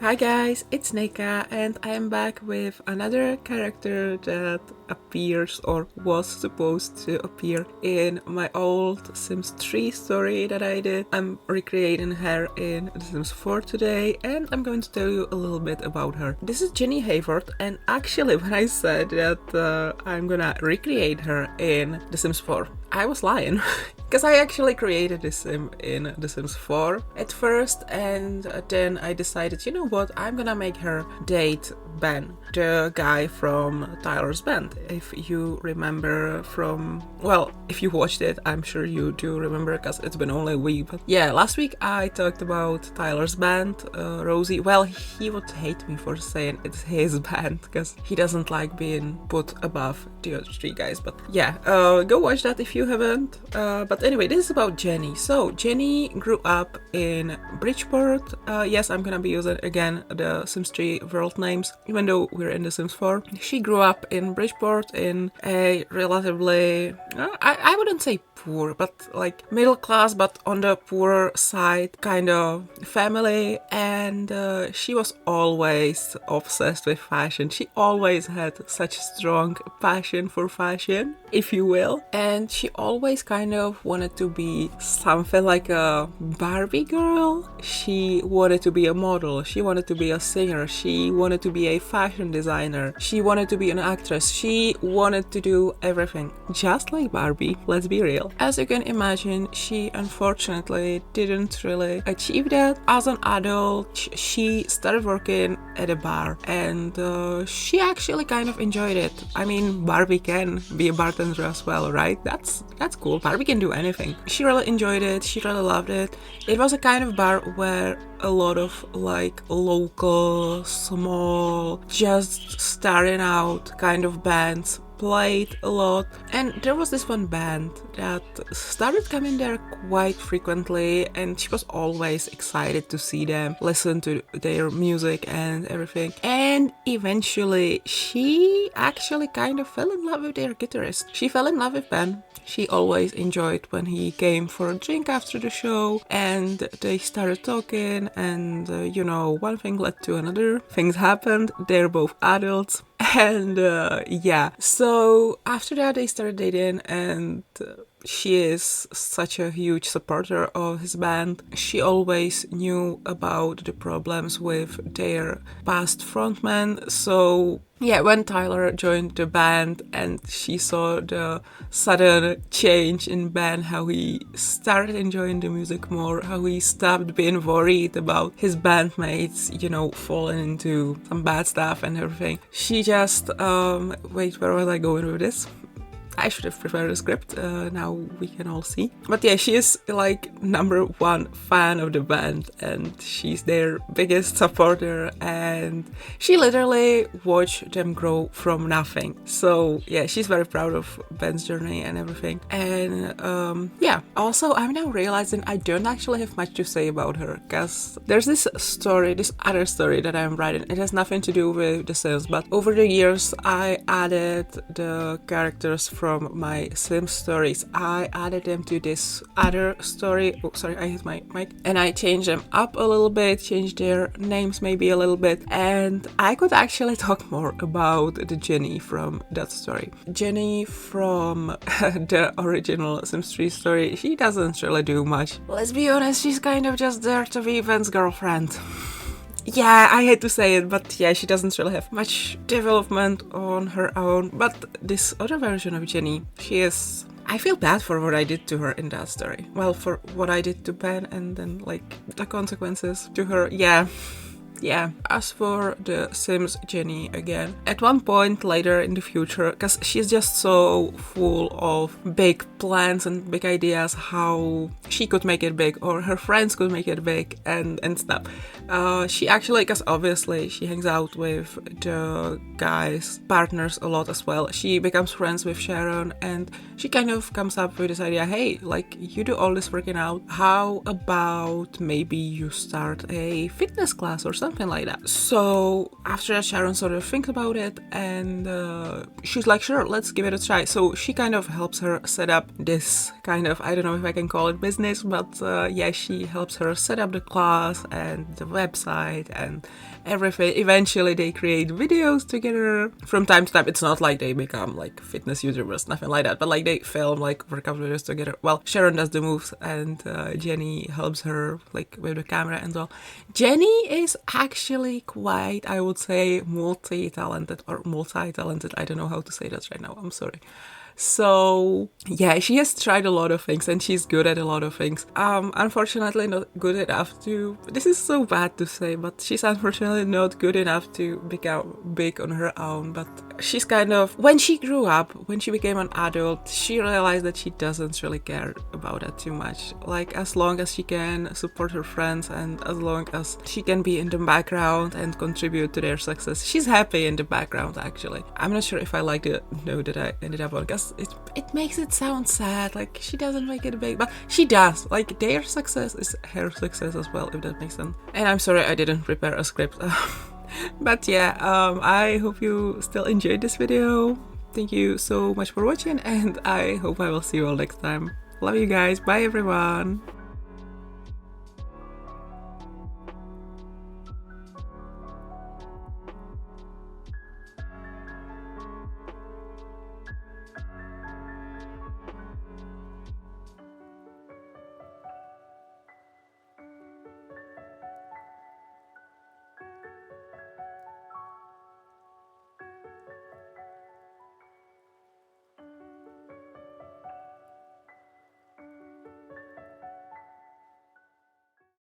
Hi guys, it's Nika and I am back with another character that appears or was supposed to appear in my old Sims 3 story that I did. I'm recreating her in The Sims 4 today and I'm going to tell you a little bit about her. This is Jennie Hayward, and actually when I said that I'm gonna recreate her in The Sims 4, I was lying. Because I actually created this sim in The Sims 4 at first, and then I decided, you know what, I'm gonna make her date Ben, the guy from Tyler's band. If you remember from, well, if you watched it, I'm sure you do remember because it's been only a week. But yeah, last week I talked about Tyler's band, Rosie. Well, he would hate me for saying it's his band because he doesn't like being put above the other three guys. But yeah, go watch that if you haven't. But anyway, this is about Jennie. So Jennie grew up in Bridgeport. Yes, I'm gonna be using again the Sims 3 world names, even though we're in The Sims 4. She grew up in Bridgeport in a relatively, I wouldn't say poor, but like middle class, but on the poorer side kind of family. And she was always obsessed with fashion. She always had such strong passion for fashion, if you will. And she always kind of wanted to be something like a Barbie girl. She wanted to be a model. She wanted to be a singer. She wanted to be a fashion designer. She wanted to be an actress. She wanted to do everything, just like Barbie, let's be real. As you can imagine, she unfortunately didn't really achieve that. As an adult, she started working at a bar, and she actually kind of enjoyed it. I mean, Barbie can be a bartender as well, right? That's cool. Barbie can do anything. She really enjoyed it. She really loved it. It was a kind of bar where a lot of like local, small, just starting out kind of bands played a lot. And there was this one band that started coming there quite frequently, and she was always excited to see them, listen to their music and everything. And eventually she actually kind of fell in love with their guitarist. She fell in love with Ben. She always enjoyed when he came for a drink after the show, and they started talking, and you know, one thing led to another. Things happened. They're both adults. And yeah, so after that they started dating, and she is such a huge supporter of his band. She always knew about the problems with their past frontman. So yeah, when Tyler joined the band and she saw the sudden change in Ben, how he started enjoying the music more, how he stopped being worried about his bandmates, you know, falling into some bad stuff and everything. She just, wait, where was I going with this? I should have prepared a script, now we can all see. But yeah, she is like #1 fan of the band, and she's their biggest supporter, and she literally watched them grow from nothing. So yeah, she's very proud of Ben's journey and everything. And yeah, also I'm now realizing I don't actually have much to say about her, because there's this story, this other story that I'm writing. It has nothing to do with The Sims, but over the years I added the characters from my Sims stories. I added them to this other story. Oh, sorry, I hit my mic. And I changed them up a little bit, changed their names maybe a little bit, and I could actually talk more about the Jennie from that story. Jennie from the original Sims 3 story, she doesn't really do much. Let's be honest, she's kind of just there to be Ben's girlfriend. Yeah, I hate to say it, but yeah, she doesn't really have much development on her own. But this other version of Jennie, she is... I feel bad for what I did to her in that story. Well, for what I did to Ben and then, like, the consequences to her, yeah. Yeah, as for the Sims Jennie again, at one point later in the future, because she's just so full of big plans and big ideas how she could make it big or her friends could make it big and stuff. She actually, because obviously she hangs out with the guys' partners a lot as well. She becomes friends with Sharon, and she kind of comes up with this idea, hey, like, you do all this working out, how about maybe you start a fitness class or something? something like that. So after that, Sharon sort of thinks about it, and she's like, sure, let's give it a try. So she kind of helps her set up this kind of, I don't know if I can call it business, but yeah, she helps her set up the class and the website and everything. Eventually they create videos together from time to time. It's not like they become like fitness YouTubers, nothing like that, but like they film like workout videos together. Well, Sharon does the moves and Jennie helps her like with the camera and all. Jennie is actually quite, I would say, multi-talented. I don't know how to say that right now, I'm sorry. So yeah, she has tried a lot of things and she's good at a lot of things. Unfortunately not good enough to, this is so bad to say, but she's unfortunately not good enough to become big on her own. But she's kind of, when she grew up, when she became an adult, she realized that she doesn't really care about that too much. Like, as long as she can support her friends and as long as she can be in the background and contribute to their success, she's happy in the background actually. I'm not sure if I like the note that I ended up on, because it makes it sound sad, like she doesn't make it big, but she does. Like, their success is her success as well, if that makes sense. And I'm sorry I didn't prepare a script. But yeah, I hope you still enjoyed this video. Thank you so much for watching, and I hope I will see you all next time. Love you guys. Bye everyone.